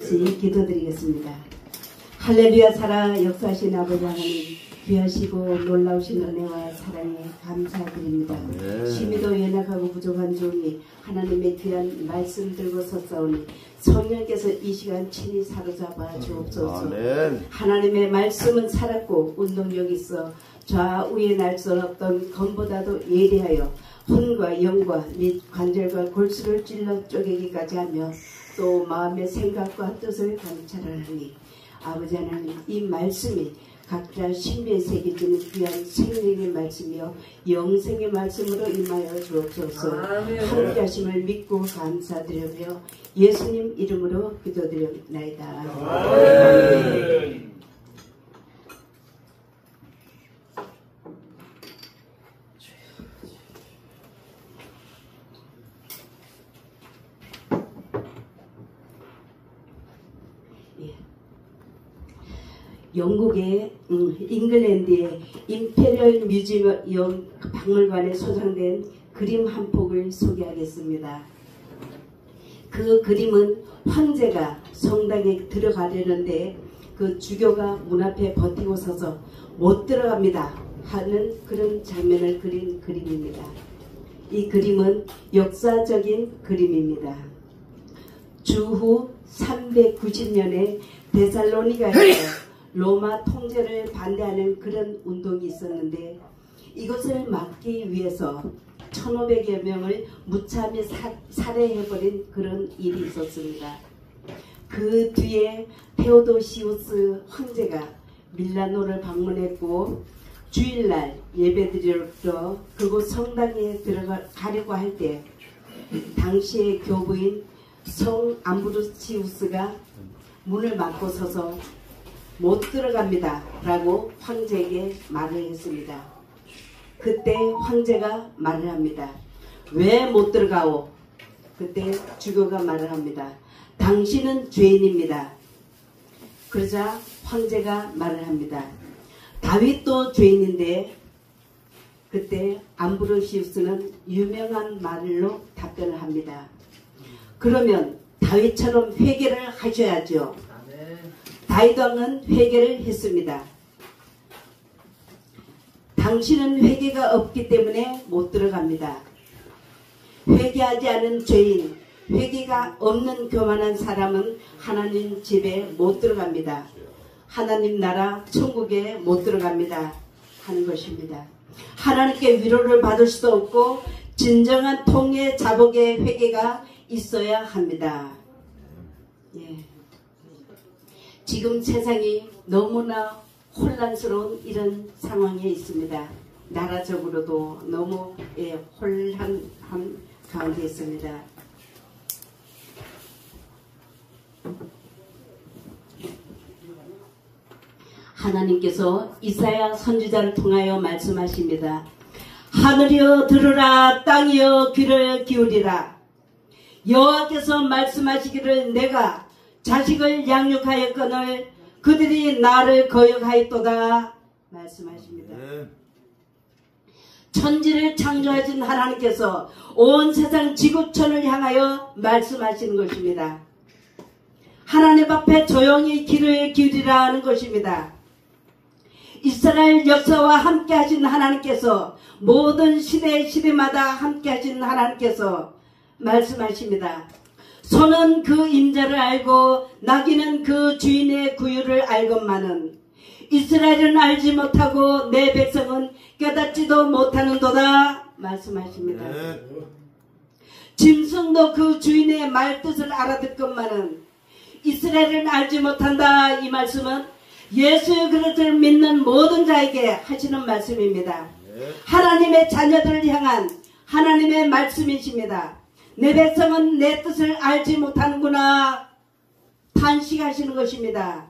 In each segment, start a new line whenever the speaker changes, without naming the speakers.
기도드리겠습니다. 할렐루야. 살아 역사하신 아버지 하나님, 귀하시고 놀라우신 은혜와 사랑에 감사드립니다. 심히도 연약하고 부족한 종이 하나님의 귀한 말씀 들고 섰사오니 성령께서 이 시간 친히 사로잡아 주옵소서. 하나님의 말씀은 살았고 운동력 있어 좌우에 날 수 없던 검보다도 예리하여 혼과 영과 및 관절과 골수를 찔러 쪼개기까지 하며 또 마음의 생각과 뜻을 관찰하니 아버지 하나님, 이 말씀이 각자 신비에 새겨지는 귀한 생명의 말씀이요 영생의 말씀으로 임하여 주옵소서. 함께 하심을 믿고 감사드리며 예수님 이름으로 기도드립나이다. 영국의 잉글랜드의 임페리얼 뮤지엄 박물관에 소장된 그림 한 폭을 소개하겠습니다. 그 그림은 황제가 성당에 들어가려는데 그 주교가 문 앞에 버티고 서서 못 들어갑니다 하는 그런 장면을 그린 그림입니다. 이 그림은 역사적인 그림입니다. 주후 390년에 데살로니가에서 로마 통제를 반대하는 그런 운동이 있었는데 이것을 막기 위해서 1500여 명을 무참히 살해해버린 그런 일이 있었습니다. 그 뒤에 테오도시우스 황제가 밀라노를 방문했고 주일날 예배드리러 그곳 성당에 들어가려고 할 때 당시의 교부인 성 암브로시우스가 문을 막고 서서 못 들어갑니다 라고 황제에게 말을 했습니다. 그때 황제가 말을 합니다. 왜 못 들어가오? 그때 주교가 말을 합니다. 당신은 죄인입니다. 그러자 황제가 말을 합니다. 다윗도 죄인인데 그때 암브로시우스는 유명한 말로 답변을 합니다. 그러면 다윗처럼 회개를 하셔야죠. 다윗 왕은 회개를 했습니다. 당신은 회개가 없기 때문에 못 들어갑니다. 회개하지 않은 죄인, 회개가 없는 교만한 사람은 하나님 집에 못 들어갑니다. 하나님 나라 천국에 못 들어갑니다 하는 것입니다. 하나님께 위로를 받을 수도 없고 진정한 통해 자복의 회개가 있어야 합니다. 예. 지금 세상이 너무나 혼란스러운 이런 상황에 있습니다. 나라적으로도 너무 혼란한 가운데 있습니다. 하나님께서 이사야 선지자를 통하여 말씀하십니다. 하늘이여 들으라, 땅이여 귀를 기울이라. 여호와께서 말씀하시기를 내가 자식을 양육하였거늘 그들이 나를 거역하였도다 말씀하십니다. 천지를 창조하신 하나님께서 온 세상 지구촌을 향하여 말씀하시는 것입니다. 하나님 앞에 조용히 귀를 기울이라 하는 것입니다. 이스라엘 역사와 함께 하신 하나님께서 모든 시대마다 함께 하신 하나님께서 말씀하십니다. 소는 그 임자를 알고 나귀는 그 주인의 구유를 알건만은 이스라엘은 알지 못하고 내 백성은 깨닫지도 못하는도다 말씀하십니다. 짐승도 그 주인의 말뜻을 알아듣건만은 이스라엘은 알지 못한다. 이 말씀은 예수 그리스도를 믿는 모든 자에게 하시는 말씀입니다. 하나님의 자녀들을 향한 하나님의 말씀이십니다. 내 백성은 내 뜻을 알지 못하는구나 탄식하시는 것입니다.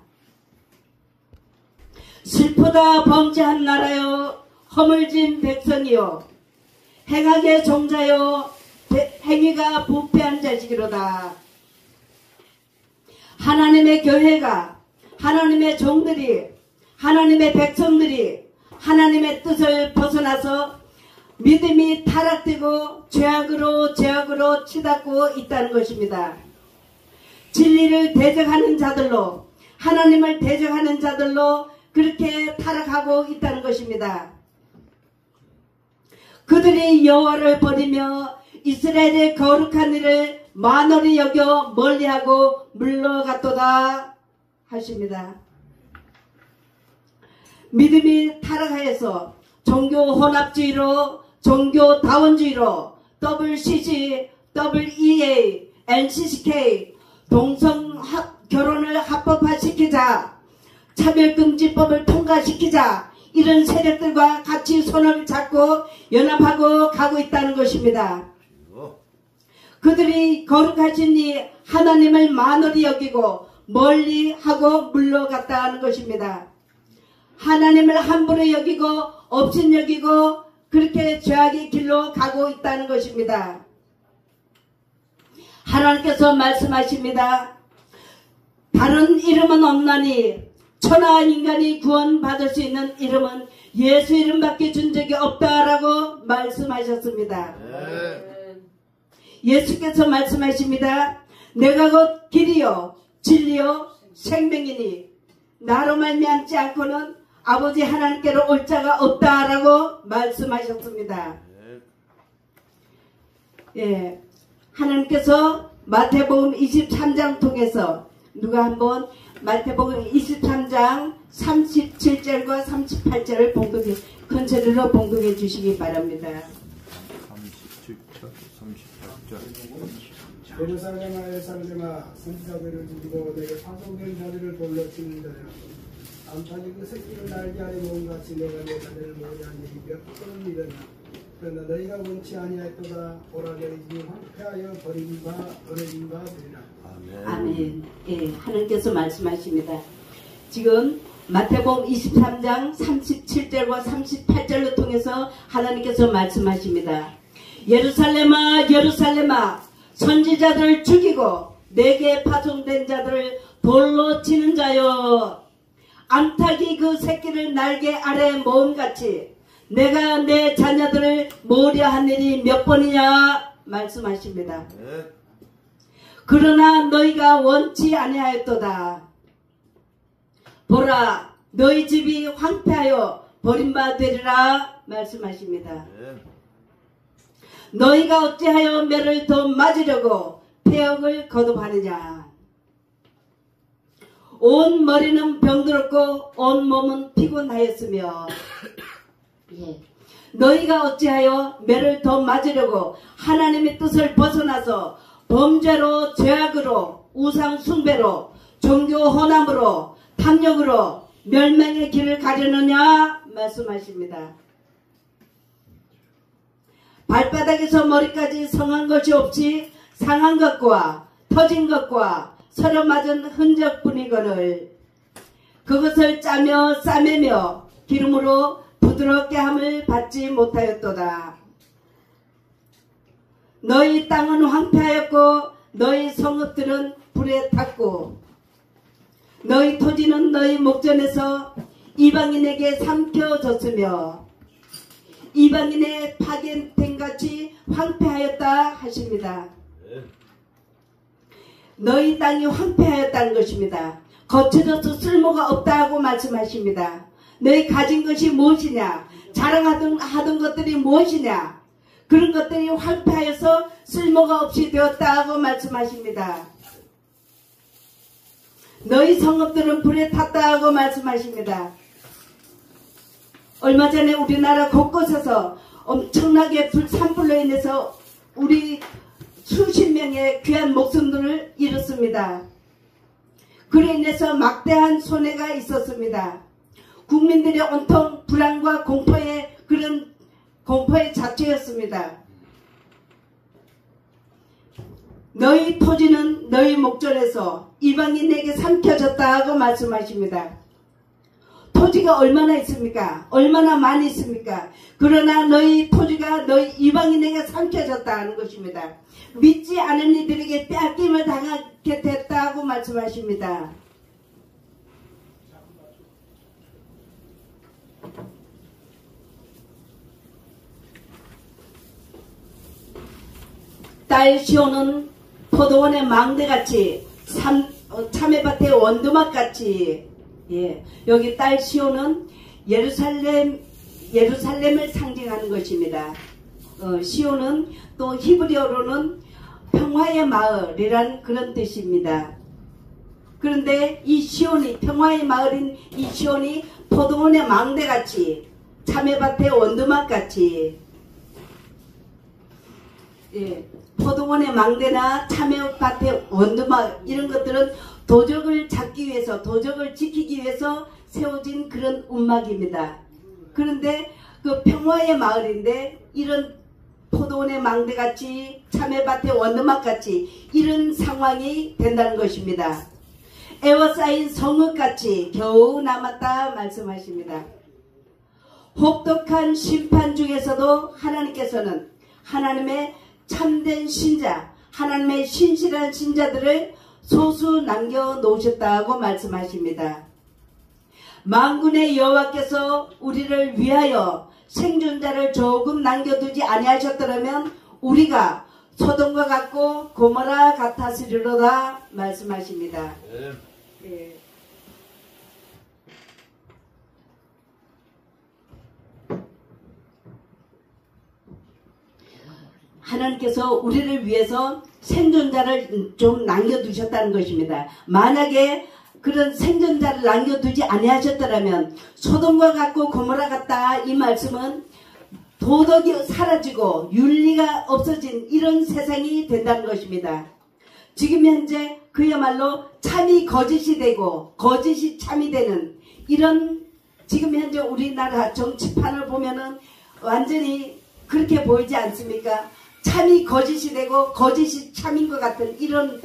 슬프다 범죄한 나라요 허물진 백성이요 행악의 종자요 행위가 부패한 자식이로다. 하나님의 교회가 하나님의 종들이 하나님의 백성들이 하나님의 뜻을 벗어나서 믿음이 타락되고 죄악으로 치닫고 있다는 것입니다. 진리를 대적하는 자들로, 하나님을 대적하는 자들로 그렇게 타락하고 있다는 것입니다. 그들이 여호와를 버리며 이스라엘의 거룩한 일을 만홀히 여겨 멀리하고 물러갔도다 하십니다. 믿음이 타락하여서 종교 혼합주의로, 종교 다원주의로, WCC, WEA, NCCK, 동성 결혼을 합법화시키자, 차별금지법을 통과시키자, 이런 세력들과 같이 손을 잡고 연합하고 가고 있다는 것입니다. 그들이 거룩하신 이 하나님을 만홀히 여기고 멀리하고 물러갔다는 것입니다. 하나님을 함부로 여기고 업신여기고 그렇게 죄악의 길로 가고 있다는 것입니다. 하나님께서 말씀하십니다. 다른 이름은 없나니 천하 인간이 구원받을 수 있는 이름은 예수 이름밖에 준 적이 없다라고 말씀하셨습니다. 예수께서 말씀하십니다. 내가 곧 길이요 진리요 생명이니 나로 말미암지 않고는 아버지 하나님께로 올 자가 없다라고 말씀하셨습니다. 예, 하나님께서 마태복음 23장 통해서 누가 한번 마태복음 23장 37절과 38절을 봉독해 컨체르로 봉독해 주시기 바랍니다.
37절, 38절.
예루살렘아 예루살렘아 선지자들을 죽이고 내게 파송된 자들을 돌려 치는 자들아 암탉이 그 새끼를 날개 아래 모음같이 내가 내 자들을 모으냐는 얘기 몇 번을 믿었나. 그러나 너희가 원치 아니하였도다. 오라 너희 집이 황폐하여 버린 바 되리라.
아멘. 예, 하나님께서 말씀하십니다. 지금 마태복음 23장 37절과 38절로 통해서 하나님께서 말씀하십니다. 예루살렘아 예루살렘아 선지자들을 죽이고 내게 파송된 자들을 돌로 치는 자여, 암탉이 그 새끼를 날개 아래 모음같이 내가 내 자녀들을 모으려 한 일이 몇 번이냐 말씀하십니다. 그러나 너희가 원치 아니하였도다. 보라 너희 집이 황폐하여 버림바 되리라 말씀하십니다. 너희가 어찌하여 매를 더 맞으려고 폐역을 거듭하느냐. 온 머리는 병들었고 온 몸은 피곤하였으며 예. 너희가 어찌하여 매를 더 맞으려고 하나님의 뜻을 벗어나서 범죄로 죄악으로 우상 숭배로 종교 혼합으로 탐욕으로 멸망의 길을 가려느냐 말씀하십니다. 발바닥에서 머리까지 성한 것이 없이 상한 것과 터진 것과 서로 맞은 흔적뿐이거늘 그것을 짜며 싸매며 기름으로 부드럽게 함을 받지 못하였도다. 너희 땅은 황폐하였고 너희 성읍들은 불에 탔고 너희 토지는 너희 목전에서 이방인에게 삼켜졌으며 이방인의 파견된같이 황폐하였다 하십니다. 너희 땅이 황폐하였다는 것입니다. 거쳐져서 쓸모가 없다고 말씀하십니다. 너희 가진 것이 무엇이냐, 자랑하던 것들이 무엇이냐, 그런 것들이 황폐하여서 쓸모가 없이 되었다고 말씀하십니다. 너희 성읍들은 불에 탔다고 말씀하십니다. 얼마 전에 우리나라 곳곳에서 엄청나게 산불로 인해서 우리 수십 명의 귀한 목숨들을 잃었습니다. 그로 인해서 막대한 손해가 있었습니다. 국민들이 온통 불안과 공포의 그런 공포의 자체였습니다. 너희 토지는 너희 목전에서 이방인에게 삼켜졌다고 말씀하십니다. 토지가 얼마나 있습니까? 얼마나 많이 있습니까? 그러나 너희 토지가 너희 이방인에게 삼켜졌다는 것입니다. 믿지 않은 이들에게 빼앗김을 당하게 됐다고 말씀하십니다. 딸 시온은 포도원의 망대같이 참외밭의 원두막 같이. 예, 여기 딸 시온은 예루살렘을 상징하는 것입니다. 시온은 또 히브리어로는 평화의 마을이란 그런 뜻입니다. 그런데 이 시온이, 평화의 마을인 이 시온이 포도원의 망대같이, 참외밭의 원두막같이, 예, 포도원의 망대나 참외밭의 원두막 이런 것들은 도적을 잡기 위해서, 도적을 지키기 위해서 세워진 그런 움막입니다. 그런데 그 평화의 마을인데 이런 포도원의 망대같이, 참외밭의 원두막같이 이런 상황이 된다는 것입니다. 에워싸인 성읍같이 겨우 남았다 말씀하십니다. 혹독한 심판 중에서도 하나님께서는 하나님의 참된 신자, 하나님의 신실한 신자들을 소수 남겨놓으셨다고 말씀하십니다. 만군의 여호와께서 우리를 위하여 생존자를 조금 남겨두지 아니하셨더라면 우리가 소돔과 같고 고모라 같았으리로다 말씀하십니다. 예. 하나님께서 우리를 위해서 생존자를 좀 남겨두셨다는 것입니다. 만약에 그런 생존자를 남겨두지 아니하셨더라면 소돔과 같고 고모라 같다 이 말씀은 도덕이 사라지고 윤리가 없어진 이런 세상이 된다는 것입니다. 지금 현재 그야말로 참이 거짓이 되고 거짓이 참이 되는 이런 지금 현재 우리나라 정치판을 보면은 완전히 그렇게 보이지 않습니까? 참이 거짓이 되고 거짓이 참인 것 같은 이런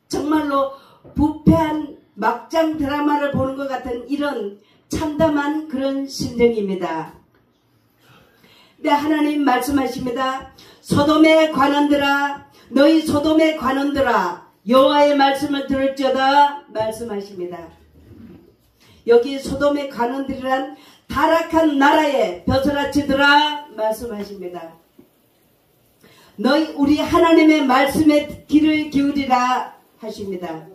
정말로 부패한 막장 드라마를 보는 것 같은 이런 참담한 그런 심정입니다. 네, 하나님 말씀하십니다. 소돔의 관원들아, 너희 소돔의 관원들아, 여호와의 말씀을 들을지어다 말씀하십니다. 여기 소돔의 관원들이란 타락한 나라의 벼슬아치들아 말씀하십니다. 너희 우리 하나님의 말씀에 귀를 기울이라 하십니다.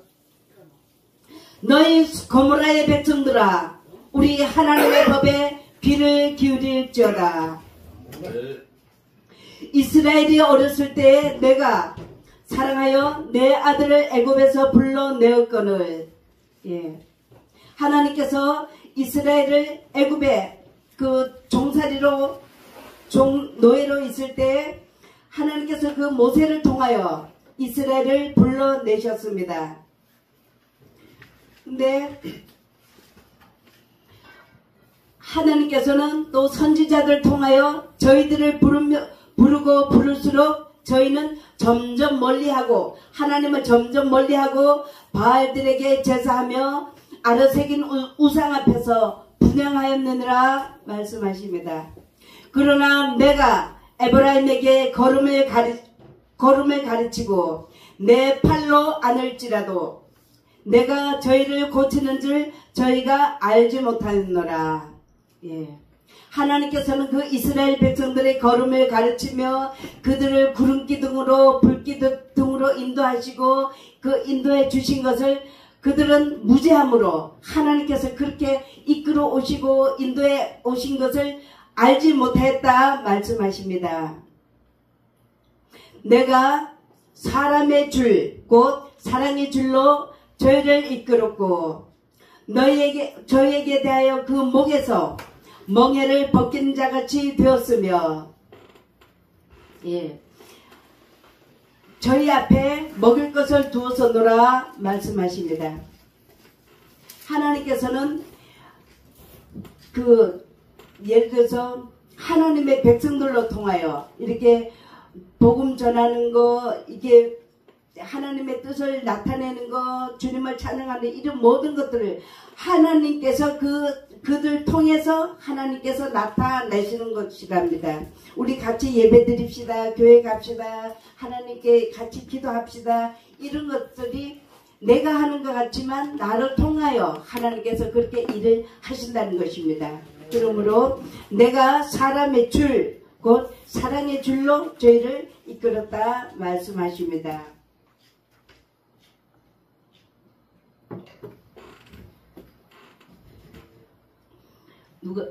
너희 고모라의 백성들아, 우리 하나님의 법에 귀를 기울일지어다. 이스라엘이 어렸을 때에 내가 사랑하여 내 아들을 애굽에서 불러내었거늘. 예. 하나님께서 이스라엘을 애굽에 그 종살이로 노예로 있을 때 하나님께서 그 모세를 통하여 이스라엘을 불러내셨습니다. 근데 하나님께서는 또 선지자들 통하여 저희들을 부르고 부를수록 저희는 점점 멀리하고 하나님을 점점 멀리하고 바알들에게 제사하며 아르새긴 우상 앞에서 분향하였느니라 말씀하십니다. 그러나 내가 에브라임에게 걸음을 가르치고 내 팔로 안을지라도 내가 저희를 고치는 줄 저희가 알지 못하노라. 예. 하나님께서는 그 이스라엘 백성들의 걸음을 가르치며 그들을 구름기둥으로 불기둥으로 인도하시고 그 인도해 주신 것을 그들은 무죄함으로 하나님께서 그렇게 이끌어 오시고 인도해 오신 것을 알지 못했다 말씀하십니다. 내가 사람의 줄, 곧 사랑의 줄로 저희를 이끌었고 저희에게 대하여 그 목에서 멍에를 벗긴 자같이 되었으며, 예, 저희 앞에 먹을 것을 두어서 놀아 말씀하십니다. 하나님께서는 예를 들어서 하나님의 백성들로 통하여 이렇게 복음 전하는 거, 이게 하나님의 뜻을 나타내는 것, 주님을 찬양하는 이런 모든 것들을 하나님께서 그들 통해서 하나님께서 나타내시는 것이랍니다. 우리 같이 예배 드립시다. 교회 갑시다. 하나님께 같이 기도합시다. 이런 것들이 내가 하는 것 같지만 나를 통하여 하나님께서 그렇게 일을 하신다는 것입니다. 그러므로 내가 사람의 줄, 곧 사랑의 줄로 저희를 이끌었다 말씀하십니다.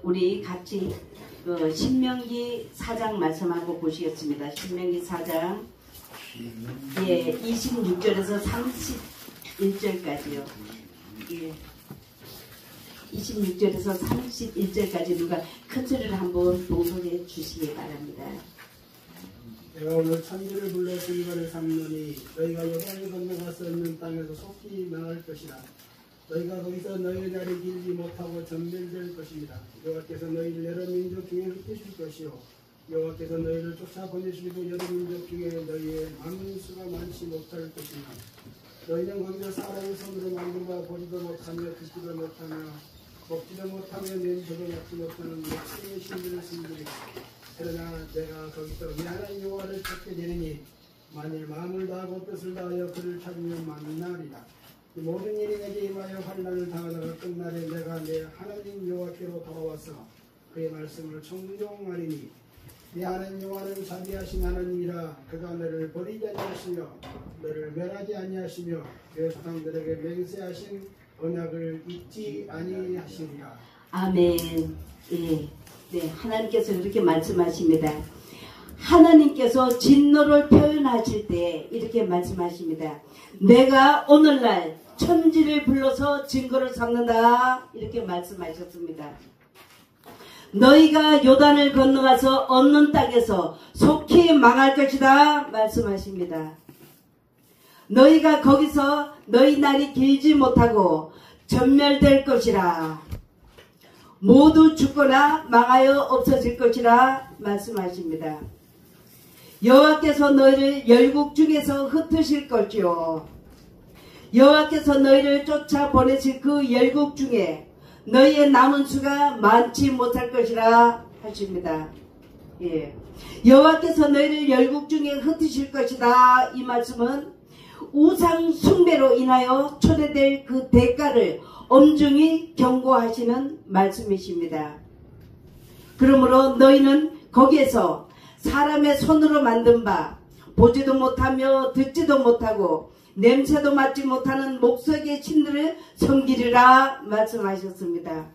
우리 같이 신명기 4장 말씀하고 보시겠습니다. 신명기 4장 26절에서 31절까지요. 26절에서 31절까지 누가 큰 소리를 한번 봉독해 주시기 바랍니다.
내가 오늘 천지를 불러 증거를 삼노니 너희가 요단을 건너가서 있는 땅에서 속히 나갈 것이라. 너희가 거기서 너희 날이 길지 못하고 전멸될 것입니다. 여호와께서 너희를 여러 민족 중에 흩으실 것이요 여호와께서 너희를 쫓아보내시고 여러 민족 중에 너희의 많은 수가 많지 못할 것이며 너희는 거기서 사람의 손으로 만든 바 보지도 못하며 듣지도 못하며 먹지도 못하며 냄새도 맡지 못하는 목숨의 신들을 섬기리라. 그러나 내가 거기서 내 하나님 여호와를 찾게 되느니 만일 마음을 다하고 뜻을 다하여 그를 찾으면 만나리라. 이 모든 일이 내게 임하여 환난을 당하다가 끝날에 내가 내 하나님 여호와께로 돌아와서 그의 말씀을 청종하리니 내 하나님 여호와는 자비하신 하나님이라. 그가 너를 버리지 아니하시며 너를 멸하지 아니하시며 그 조상들에게 맹세하신 언약을 잊지 아니하시리라.
아멘. 네, 하나님께서 그렇게 말씀하십니다. 하나님께서 진노를 표현하실 때 이렇게 말씀하십니다. 내가 오늘날 천지를 불러서 증거를 삼는다. 이렇게 말씀하셨습니다. 너희가 요단을 건너가서 얻는 땅에서 속히 망할 것이다. 말씀하십니다. 너희가 거기서 너희 날이 길지 못하고 전멸될 것이라. 모두 죽거나 망하여 없어질 것이라 말씀하십니다. 여호와께서 너희를 열국 중에서 흩으실 것이요 여호와께서 너희를 쫓아보내실 그 열국 중에 너희의 남은 수가 많지 못할 것이라 하십니다. 여호와께서 너희를 열국 중에 흩으실 것이다. 이 말씀은 우상 숭배로 인하여 초래될 그 대가를 엄중히 경고하시는 말씀이십니다. 그러므로 너희는 거기에서 사람의 손으로 만든 바 보지도 못하며 듣지도 못하고 냄새도 맡지 못하는 목석의 신들을 섬기리라 말씀하셨습니다.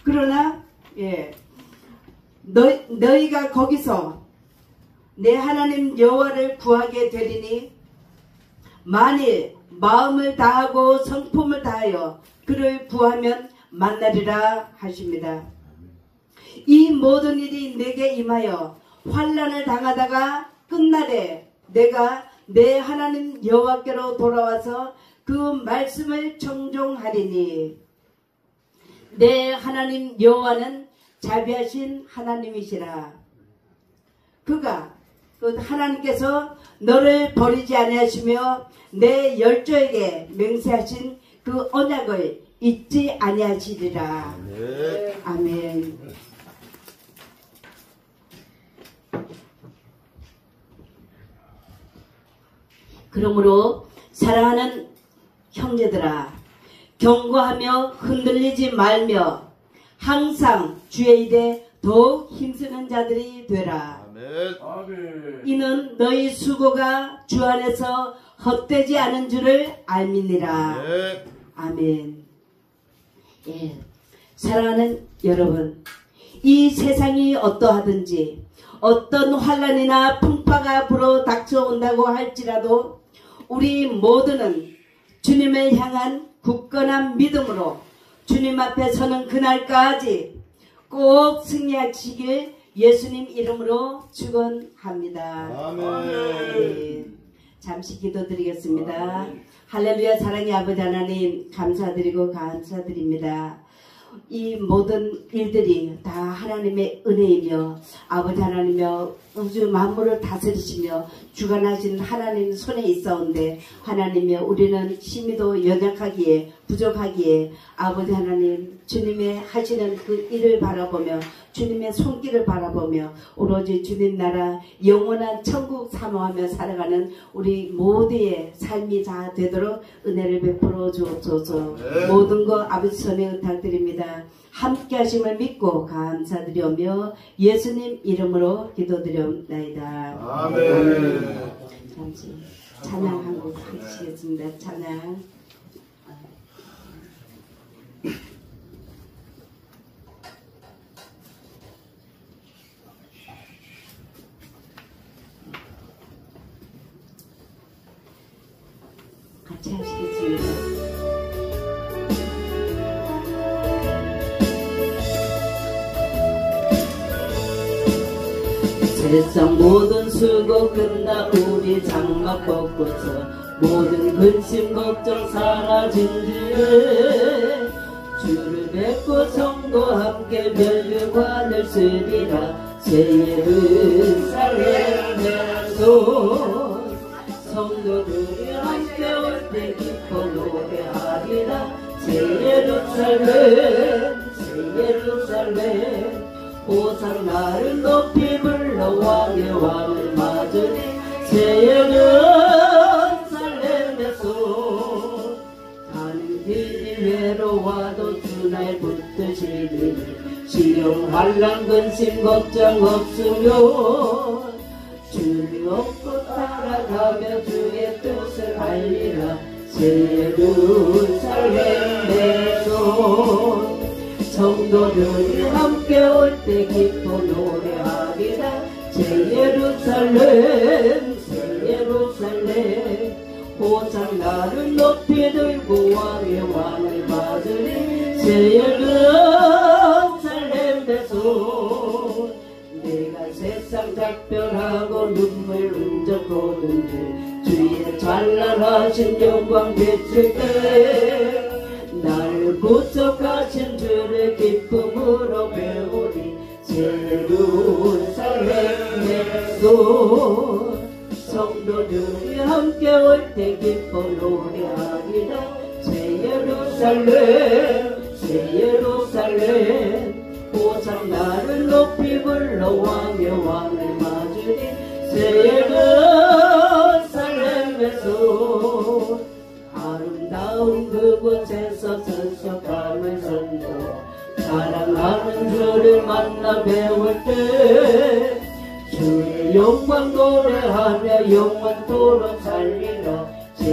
그러나 너희가 거기서 내 하나님 여호와를 구하게 되리니 만일 마음을 다하고 성품을 다하여 그를 구하면 만나리라 하십니다. 이 모든 일이 내게 임하여 환난을 당하다가 끝날에 내가 내 하나님 여호와께로 돌아와서 그 말씀을 청종하리니 내 하나님 여호와는 자비하신 하나님이시라. 그가 하나님께서 너를 버리지 아니하시며 내 열조에게 맹세하신 그 언약을 잊지 아니하시리라. 아멘. 그러므로 사랑하는 형제들아, 경고하며 흔들리지 말며 항상 주의 일에 더욱 힘쓰는 자들이 되라.
아멘.
이는 너희 수고가 주 안에서 헛되지 않은 줄을 알미니라. 아멘. 사랑하는 여러분, 이 세상이 어떠하든지 어떤 환난이나 풍파가 불어 닥쳐온다고 할지라도 우리 모두는 주님을 향한 굳건한 믿음으로 주님 앞에 서는 그날까지 꼭 승리하시길 예수님 이름으로 축원합니다. 아멘. 잠시 기도드리겠습니다. 아멘. 할렐루야. 사랑의 아버지 하나님 감사드리고 감사드립니다. 이 모든 일들이 다 하나님의 은혜이며 아버지 하나님이며 우주 만물을 다스리시며 주관하신 하나님 손에 있사온데 하나님이여 우리는 힘이도 연약하기에 부족하기에 아버지 하나님 주님의 하시는 그 일을 바라보며 주님의 손길을 바라보며 오로지 주님 나라 영원한 천국 사모하며 살아가는 우리 모두의 삶이 다 되도록 은혜를 베풀어 주옵소서. 모든 것 아버지 손에 의탁드립니다. 함께 하심을 믿고 감사드리오며 예수님 이름으로 기도드리옵나이다. 아멘. 잠시 찬양 한 곡 하시겠습니다. 찬양. 같이 하시겠습니다. 세상 모든 수고 끝나 우리 장막 벚꽃서 모든 근심 걱정 사라진 뒤에 주를 뵙고 성도 함께 멸류관을 쓰리라 새 예루살렘에서 성도들이 함께 올 때 기뻐 노래하리라 새 예루살렘 새 예루살렘 호산나를 높이 불러 왕의 왕을 맞으리 새 예루살렘에서 가는 길이 외로워도 주날 붙드시리니 시험 환난 근심 걱정 없으며 주를 얻고 따라가며 주의 뜻을 알리라 새 예루살렘에서 성도들이 함께 올 때 기뻐 노래하리라 새 예루살렘 새 예루살렘 호산나를 높이 들고 왕의 왕을 맞으리 새 예루살렘에서 내가 세상 작별하고 눈물 흔적 보는데 주의 찬란하신 영광 비칠 때 나를 구속하신 주를 기쁨으로 배우리 새 예루살렘에서 성도들이 함께 올 때 기뻐 노래하리라 새 예루살렘 새 예루살렘 호산나를 높이 불러 왕의 왕을 맞으리 새 예루살렘에서 아름다운 그곳에서 선석함을 선도 사랑하는 주를 만나 배울 때 주의 영광 노래하며 영원토록 살리라 새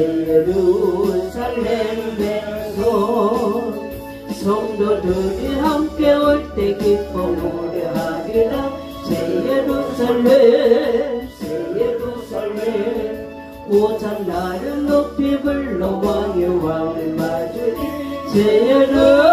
예루살렘에서 성도들이 함께 올 때 기뻐 노래하리라 새 예루살렘 새 예루살렘 호산나를 높이 불러 왕의 왕을 맞으리 새 예루살렘